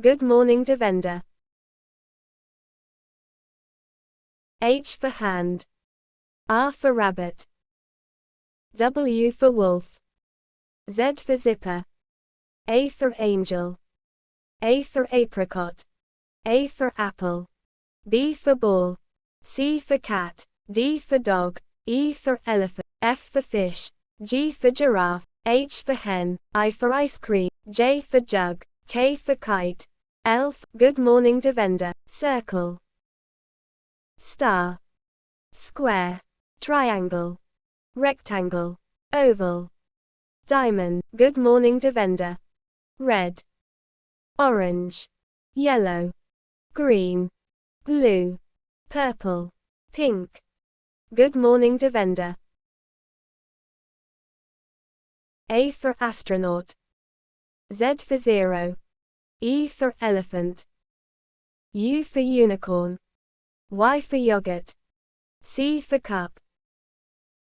Good morning Devender. H for hand. R for rabbit. W for wolf. Z for zipper. A for angel. A for apricot. A for apple. B for ball. C for cat. D for dog. E for elephant. F for fish. G for giraffe. H for hen. I for ice cream. J for jug. K for kite. L for good morning Devender. Circle. Star. Square. Triangle. Rectangle. Oval. Diamond. Good morning Devender. Red. Orange. Yellow. Green. Blue. Purple. Pink. Good morning Devender. A for astronaut. Z for zero. E for elephant. U for unicorn. Y for yogurt. C for cup.